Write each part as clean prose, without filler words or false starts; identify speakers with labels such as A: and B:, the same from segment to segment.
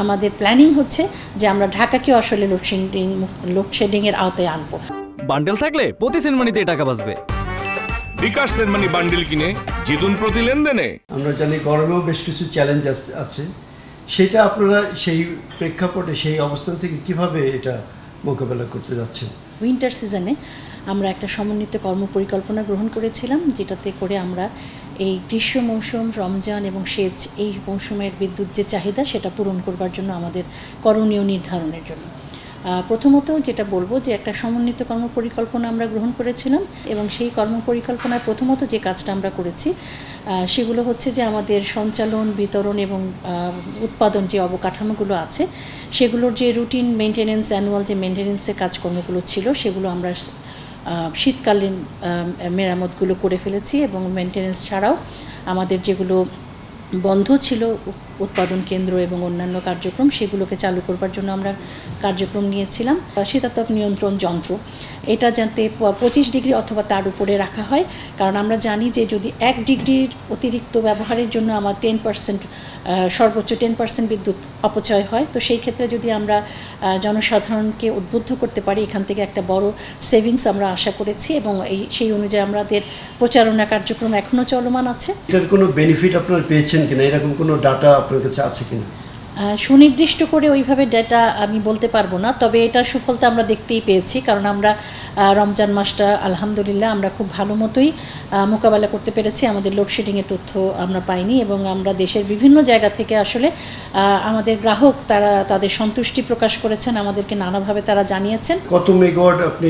A: আমাদের প্ল্যানিং হচ্ছে যে আমরা ঢাকাকেও আসলে লোডশেডিংয়ের আওতায় আনবো।
B: বান্ডেল থাকলে প্রতি সেনমানিতে টাকা বাঁচবে।
C: বিকাশ সেনমানি বান্ডেল কিনে জিতুন প্রতি লেনদেনে।
D: আমরা জানি গরমেও বেশ কিছু চ্যালেঞ্জ আছে, সেটা আপনারা সেই প্রেক্ষাপটে সেই অবস্থান থেকে কিভাবে এটা মোকাবেলা করতে যাচ্ছেন?
A: উইন্টার সিজনে আমরা একটা সমন্বিত কর্মপরিকল্পনা গ্রহণ করেছিলাম, যেটাতে করে আমরা এই গ্রীষ্ম মৌসুম, রমজান এবং সেচ এই মৌসুমের বিদ্যুৎ যে চাহিদা সেটা পূরণ করবার জন্য আমাদের করণীয় নির্ধারণের জন্য প্রথমত যেটা বলবো যে একটা সমন্বিত কর্মপরিকল্পনা আমরা গ্রহণ করেছিলাম এবং সেই কর্মপরিকল্পনায় প্রথমত যে কাজটা আমরা করেছি সেগুলো হচ্ছে যে আমাদের সঞ্চালন, বিতরণ এবং উৎপাদন যে অবকাঠামোগুলো আছে সেগুলোর যে রুটিন মেনটেন্যান্স, অ্যানুয়াল যে মেনটেন্যান্সের কাজকর্মগুলো ছিল সেগুলো আমরা শীতকালীন মেরামতগুলো করে ফেলেছি এবং মেনটেন্যান্স ছাড়াও আমাদের যেগুলো বন্ধ ছিল উৎপাদন কেন্দ্র এবং অন্যান্য কার্যক্রম সেগুলোকে চালু করবার জন্য আমরা কার্যক্রম নিয়েছিলাম। শীতাতপ নিয়ন্ত্রণ যন্ত্র এটা যাতে 25 ডিগ্রি অথবা তার উপরে রাখা হয়, কারণ আমরা জানি যে যদি 1 ডিগ্রির অতিরিক্ত ব্যবহারের জন্য আমার 10% সর্বোচ্চ 10% বিদ্যুৎ অপচয় হয়, তো সেই ক্ষেত্রে যদি আমরা জনসাধারণকে উদ্বুদ্ধ করতে পারি এখান থেকে একটা বড় সেভিংস আমরা আশা করেছি এবং সেই অনুযায়ী আমাদের প্রচারণা কার্যক্রম এখনও চলমান আছে।
D: এটার কোনো বেনিফিট আপনারা পেয়েছেন কিনা, এরকম কোনো ডাটা আপনার কাছে আছে কিনা?
A: সুনির্দিষ্ট করে ওইভাবে ডেটা আমি বলতে পারবো না, তবে এটার সুফলতা আমরা দেখতেই পেয়েছি, কারণ আমরা রমজান মাসটা আলহামদুলিল্লাহ আমরা খুব ভালো মতোই মোকাবেলা করতে পেরেছি। আমাদের লোডশেডিংয়ের তথ্য আমরা পাইনি এবং আমরা দেশের বিভিন্ন জায়গা থেকে আসলে আমাদের গ্রাহক তারা তাদের সন্তুষ্টি প্রকাশ করেছেন, আমাদেরকে নানাভাবে তারা জানিয়েছেন।
D: কত মেগাওয়াট আপনি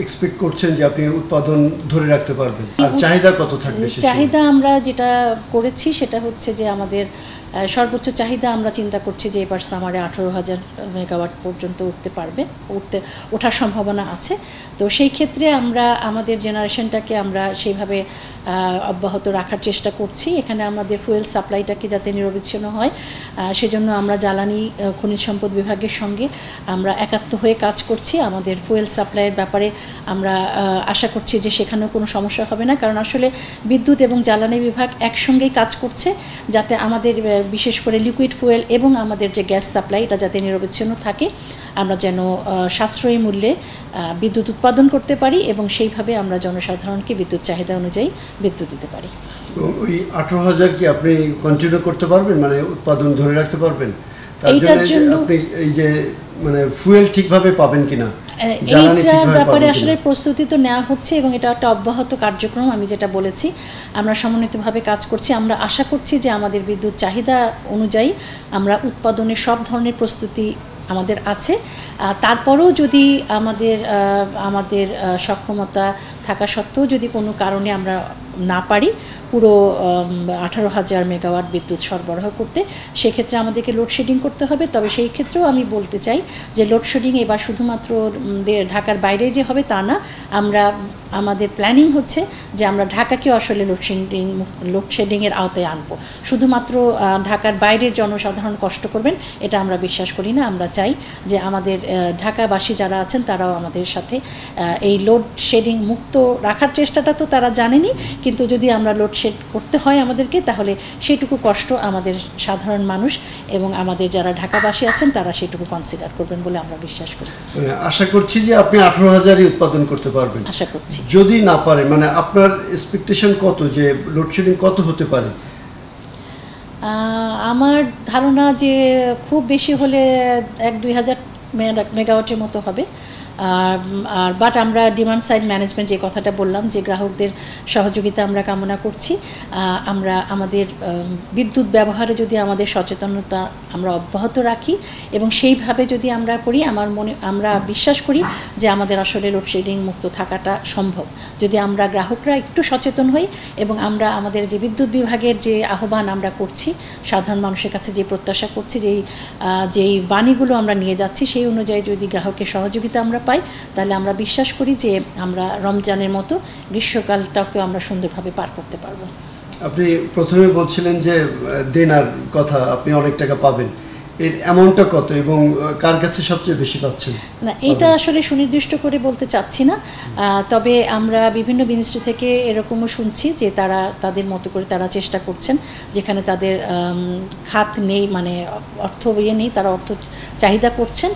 D: এক্সপেক্ট করছেন যে আপনি উৎপাদন ধরে রাখতে পারবেন, আর চাহিদা কত থাকবে?
A: চাহিদা আমরা যেটা করেছি সেটা হচ্ছে যে আমাদের সর্বোচ্চ চাহিদা আমরা চিন্তা করছি যে এবার সামারে 18,000 মেগাওয়াট পর্যন্ত ওঠার সম্ভাবনা আছে। তো সেই ক্ষেত্রে আমরা আমাদের জেনারেশনটাকে আমরা সেইভাবে অব্যাহত রাখার চেষ্টা করছি। এখানে আমাদের ফুয়েল সাপ্লাইটাকে যাতে নিরবিচ্ছিন্ন হয় সেজন্য আমরা জ্বালানি খনিজ সম্পদ বিভাগের সঙ্গে আমরা একাত্ম হয়ে কাজ করছি। আমাদের ফুয়েল সাপ্লাইয়ের ব্যাপারে আমরা আশা করছি যে সেখানেও কোনো সমস্যা হবে না, কারণ আসলে বিদ্যুৎ এবং জ্বালানি বিভাগ একসঙ্গেই কাজ করছে যাতে আমাদের বিশেষ করে লিকুইড ফুয়েল এবং আমাদের যে গ্যাস সাপ্লাই এটা যাতে নিরবিচ্ছিন্ন থাকে, আমরা যেন সাশ্রয়ী মূল্যে বিদ্যুৎ উৎপাদন করতে পারি এবং সেইভাবে আমরা জনসাধারণকে বিদ্যুৎ চাহিদা অনুযায়ী বিদ্যুৎ দিতে পারি।
D: ওই 18,000 কি আপনি কন্টিনিউ করতে পারবেন, মানে উৎপাদন ধরে রাখতে পারবেন? তার জন্য আপনি এই যে মানে ফুয়েল ঠিকভাবে পাবেন কিনা
A: এইটার ব্যাপারে আসলে প্রস্তুতি তো নেওয়া হচ্ছে এবং এটা একটা অব্যাহত কার্যক্রম। আমি যেটা বলেছি আমরা সমন্বিতভাবে কাজ করছি। আমরা আশা করছি যে আমাদের বিদ্যুৎ চাহিদা অনুযায়ী আমরা উৎপাদনের সব ধরনের প্রস্তুতি আমাদের আছে। তারপরেও যদি আমাদের সক্ষমতা থাকা সত্ত্বেও যদি কোনো কারণে আমরা না পারি পুরো 18,000 মেগাওয়াট বিদ্যুৎ সরবরাহ করতে, সেক্ষেত্রে আমাদেরকে লোডশেডিং করতে হবে। তবে সেই ক্ষেত্রেও আমি বলতে চাই যে লোডশেডিং এবার শুধুমাত্র ঢাকার বাইরে যে হবে তা না, আমাদের প্ল্যানিং হচ্ছে যে আমরা ঢাকাকেও আসলে লোডশেডিংয়ের আওতায় আনবো। শুধুমাত্র ঢাকার বাইরের জনসাধারণ কষ্ট করবেন এটা আমরা বিশ্বাস করি না। আমরা চাই যে আমাদের ঢাকাবাসী যারা আছেন তারাও আমাদের সাথে এই লোডশেডিং মুক্ত রাখার চেষ্টাটা তো তারা জানেনই, কিন্তু যদি আমরা লোডশেড করতে হয় আমাদেরকে, তাহলে সেইটুকু কষ্ট আমাদের সাধারণ মানুষ এবং আমাদের যারা ঢাকাবাসী আছেন তারা সেটুকু কনসিডার করবেন বলে আমরা বিশ্বাস করি।
D: আশা করছি যে আপনি 18,000-ই উৎপাদন করতে পারবেন।
A: আশা করছি।
D: যদি না পারেন, মানে আপনার এক্সপেকটেশন কত যে লোডশেডিং কত হতে পারে?
A: আমার ধারণা যে খুব বেশি হলে 1-2 হাজার মেগাওয়াটের মতো হবে। বাট আমরা ডিমান্ড সাইড ম্যানেজমেন্ট যে কথাটা বললাম যে গ্রাহকদের সহযোগিতা আমরা কামনা করছি। আমরা আমাদের বিদ্যুৎ ব্যবহারে যদি আমাদের সচেতনতা আমরা অব্যাহত রাখি এবং সেইভাবে যদি আমরা করি, আমরা বিশ্বাস করি যে আমাদের আসলে লোডশেডিং মুক্ত থাকাটা সম্ভব যদি আমরা গ্রাহকরা একটু সচেতন হই এবং আমরা আমাদের যে বিদ্যুৎ বিভাগের যে আহ্বান আমরা করছি, সাধারণ মানুষের কাছে যে প্রত্যাশা করছি, যেই বাণীগুলো আমরা নিয়ে যাচ্ছি সেই অনুযায়ী যদি গ্রাহকের সহযোগিতা আমরা পাই, তাহলে আমরা বিশ্বাস করি যে আমরা রমজানের মতো গ্রীষ্মকালটাকেও আমরা সুন্দরভাবে পার করতে পারবো।
D: আপনি প্রথমে বলছিলেন যে দেনার কথা, আপনি অনেক টাকা পাবেন, এর অ্যামাউন্টটা কত এবং কার কাছে সবচেয়ে বেশি পাচ্ছেন?
A: না, এটা আসলে সুনির্দিষ্ট করে বলতে চাচ্ছি না, তবে আমরা বিভিন্ন মিনিস্ট্রি থেকে এরকমও শুনছি যে তারা তাদের মতো করে তারা চেষ্টা করছেন, যেখানে তাদের খাত নেই, মানে অর্থ নেই, তারা অর্থ চাহিদা করছেন,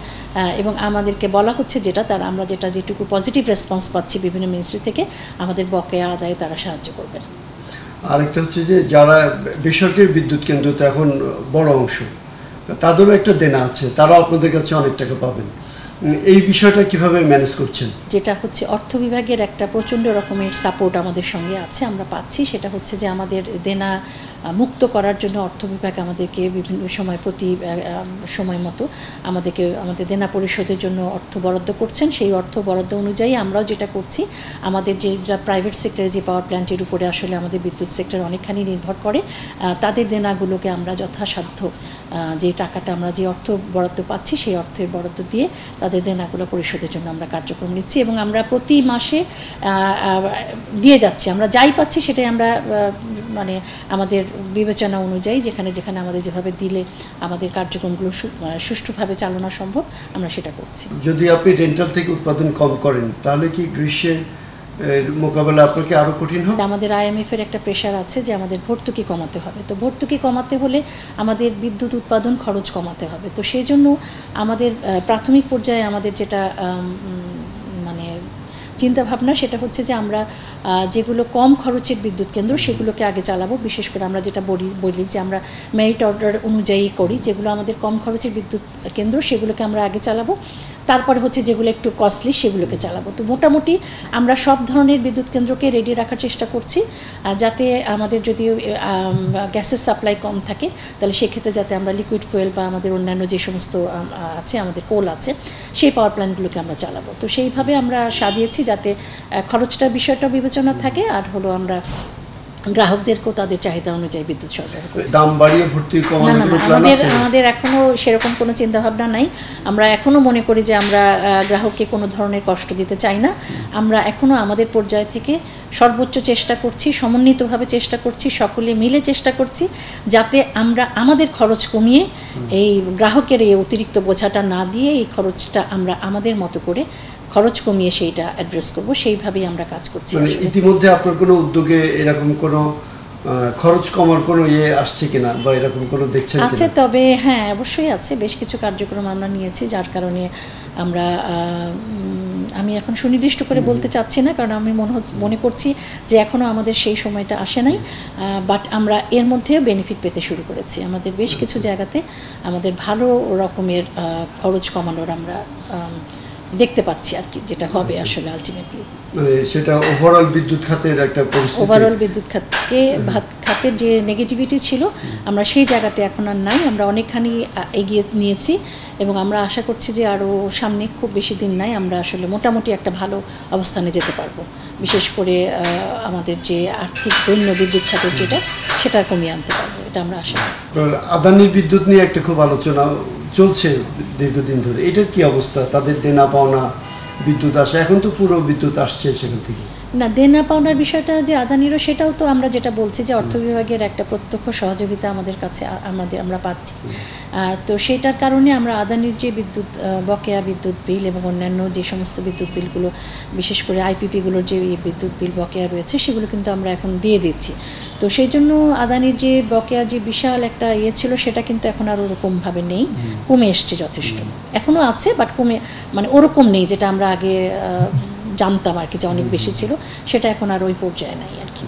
A: এবং আমাদেরকে বলা হচ্ছে আমরা যেটুকু পজিটিভ রেসপন্স পাচ্ছি বিভিন্ন মিনিস্ট্রি থেকে, আমাদের বকেয়া আদায়ে তারা সাহায্য করবেন।
D: আরেকটা হচ্ছে যে যারা বেসরকারি বিদ্যুৎ কেন্দ্র তো এখন বড় অংশ, তাদেরও একটা দেনা আছে, তারাও আপনাদের কাছে অনেক টাকা পাবেন, এই বিষয়টা কিভাবে ম্যানেজ করছেন?
A: যেটা হচ্ছে অর্থ বিভাগের একটা প্রচণ্ড রকমের সাপোর্ট আমাদের সঙ্গে আছে, আমরা পাচ্ছি। সেটা হচ্ছে যে আমাদের দেনা মুক্ত করার জন্য অর্থ বিভাগ আমাদেরকে বিভিন্ন সময় প্রতি সময় মতো আমাদের দেনা পরিশোধের জন্য অর্থ বরাদ্দ করছেন। সেই অর্থ বরাদ্দ অনুযায়ী আমরাও যেটা করছি, আমাদের যে প্রাইভেট সেক্টরে যে পাওয়ার প্ল্যান্টের উপরে আসলে আমাদের বিদ্যুৎ সেক্টর অনেকখানি নির্ভর করে, তাদের দেনাগুলোকে আমরা যথাসাধ্য যে টাকাটা আমরা যে অর্থ বরাদ্দ পাচ্ছি সেই অর্থের বরাদ্দ দিয়ে তাদের দেনাগুলো পরিশোধের জন্য আমরা কার্যক্রম নিচ্ছি, এবং আমরা প্রতি মাসে দিয়ে যাচ্ছি। আমরা যাই পাচ্ছি সেটাই আমরা মানে আমাদের বিবেচনা অনুযায়ী যেখানে যেখানে আমাদের যেভাবে দিলে আমাদের কার্যক্রমগুলো সুষ্ঠুভাবে চালনা সম্ভব, আমরা সেটা করছি।
D: যদি আপনি রেন্টাল থেকে উৎপাদন কম করেন তাহলে কি গ্রীষ্মের মোকাবেলা আপনাকে আরও কঠিন হবে?
A: আমাদের IMF-এর একটা প্রেশার আছে যে আমাদের ভর্তুকি কমাতে হবে। তো ভর্তুকি কমাতে হলে আমাদের বিদ্যুৎ উৎপাদন খরচ কমাতে হবে। তো সেই জন্য আমাদের প্রাথমিক পর্যায়ে আমাদের যেটা মানে চিন্তাভাবনা সেটা হচ্ছে যে আমরা যেগুলো কম খরচের বিদ্যুৎ কেন্দ্র সেগুলোকে আগে চালাবো। বিশেষ করে আমরা যেটা বলি যে আমরা মেরিট অর্ডার অনুযায়ী করি, যেগুলো আমাদের কম খরচের বিদ্যুৎ কেন্দ্র সেগুলোকে আমরা আগে চালাবো, তারপরে হচ্ছে যেগুলো একটু কস্টলি সেগুলোকে চালাবো। তো মোটামুটি আমরা সব ধরনের বিদ্যুৎ কেন্দ্রকে রেডি রাখার চেষ্টা করছি, যাতে আমাদের যদি গ্যাসের সাপ্লাই কম থাকে তাহলে সেক্ষেত্রে যাতে আমরা লিকুইড ফুয়েল বা আমাদের অন্যান্য যে সমস্ত আছে, আমাদের কোল আছে, সেই পাওয়ার প্ল্যান্টগুলোকে আমরা চালাবো। তো সেইভাবে আমরা সাজিয়েছি যাতে খরচটার বিষয়টা বিবেচনা থাকে, আর হলো আমরা গ্রাহকদেরকেও তাদের চাহিদা অনুযায়ী বিদ্যুৎ সরবরাহ করি।
D: দাম বাড়িয়ে ভর্তি কমানোর প্ল্যান আছে?
A: আমাদের এখনো সেরকম কোনো চিন্তাভাবনা নাই। আমরা এখনো মনে করি যে আমরা গ্রাহককে কোনো ধরনের কষ্ট দিতে চাই না। আমরা এখনো আমাদের পর্যায় থেকে সর্বোচ্চ চেষ্টা করছি, সমন্বিতভাবে চেষ্টা করছি, সকলে মিলে চেষ্টা করছি যাতে আমরা আমাদের খরচ কমিয়ে এই গ্রাহকের এই অতিরিক্ত বোঝাটা না দিয়ে এই খরচটা আমরা আমাদের মতো করে খরচ কমিয়ে সেইটা অ্যাড্রেস করব, সেইভাবেই আমরা কাজ করছি।
D: ইতিমধ্যে আপনার কোনো উদ্যোগে এরকম কোনো খরচ কমার কোনো আসছে কিনা বা এরকম কোনো দেখছেন কিনা?
A: আছে, তবে হ্যাঁ অবশ্যই আছে। বেশ কিছু কার্যক্রম আমরা নিয়েছি, যার কারণে আমরা আমি এখন সুনির্দিষ্ট করে বলতে চাচ্ছি না, কারণ আমি মনে করছি যে এখনও আমাদের সেই সময়টা আসে নাই, বাট আমরা এর মধ্যেও বেনিফিট পেতে শুরু করেছি। আমাদের বেশ কিছু জায়গাতে আমাদের ভালো রকমের খরচ কমানোর আমরা দেখতে পাচ্ছি আর কি, যেটা হবে আসলে আলটিমেটলি।
D: সেটা ওভারঅল বিদ্যুৎ খাতের একটা পরিস্থিতি,
A: ওভারঅল বিদ্যুৎ খাতের যে নেগেটিভিটি ছিল আমরা সেই জায়গাটা এখন আর নাই, আমরা অনেকখানি এগিয়ে নিয়েছি, এবং আমরা আশা করছি যে আরও সামনে খুব বেশি দিন নাই আমরা আসলে মোটামুটি একটা ভালো অবস্থানে যেতে পারবো। বিশেষ করে আমাদের যে আর্থিক দৈন্য বিদ্যুৎ খাতের সেটা কমিয়ে আনতে পারবো, এটা আমরা আশা করি।
D: আদানির বিদ্যুৎ নিয়ে একটা খুব আলোচনা চলছে দীর্ঘদিন ধরে, এটার কি অবস্থা? তাদের দেনা পাওনা বিদ্যুৎ আসে, এখন তো পুরো বিদ্যুৎ আসছে সেখান থেকে।
A: না, দেনা পাওনার বিষয়টা যে আদানিরও, সেটাও তো আমরা যেটা বলছি যে অর্থ বিভাগের একটা প্রত্যক্ষ সহযোগিতা আমাদের কাছে আমরা পাচ্ছি। তো সেটার কারণে আমরা আদানির যে বকেয়া বিদ্যুৎ বিল এবং অন্যান্য যে সমস্ত বিদ্যুৎ বিলগুলো, বিশেষ করে IPP-গুলোর যে বিদ্যুৎ বিল বকেয়া রয়েছে সেগুলো কিন্তু আমরা এখন দিয়ে দিচ্ছি। তো সেই জন্য আদানির যে বকেয়ার যে বিশাল একটা ছিল সেটা কিন্তু এখন আর ওরকমভাবে নেই, কমে এসছে যথেষ্ট। এখনও আছে বাট কমে, মানে ওরকম নেই যেটা আমরা আগে জানতাম আর কি যে অনেক বেশি ছিল, সেটা এখন আর ওই পর্যায়ে নাই আর কি।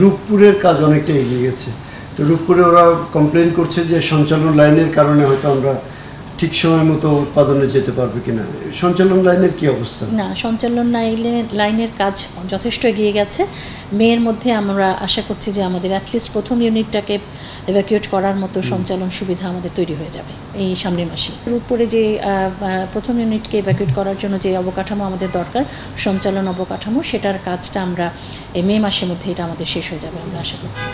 D: রূপপুরের কাজ অনেকটা এগিয়ে গেছে, তো রূপপুরে ওরা কমপ্লেন করছে যে সঞ্চালন লাইনের কারণে হয়তো আমরা ঠিক সময় মতো উৎপাদনে যেতে পারবে কিনা। সঞ্চালন লাইনের কি অবস্থা?
A: না, সঞ্চালন লাইনের কাজ যথেষ্ট এগিয়ে গেছে। মেয়ের মধ্যে আমরা আশা করছি যে আমাদের অ্যাটলিস্ট প্রথম ইউনিটটাকে এভাকুয়েট করার মতো সঞ্চালন সুবিধা আমাদের তৈরি হয়ে যাবে এই সামনের মাসে। রূপপুরে যে প্রথম ইউনিটকে এভাকুয়েট করার জন্য যে অবকাঠামো আমাদের দরকার, সঞ্চালন অবকাঠামো, সেটার কাজটা আমরা এই মে মাসের মধ্যে এটা আমাদের শেষ হয়ে যাবে আমরা আশা করছি।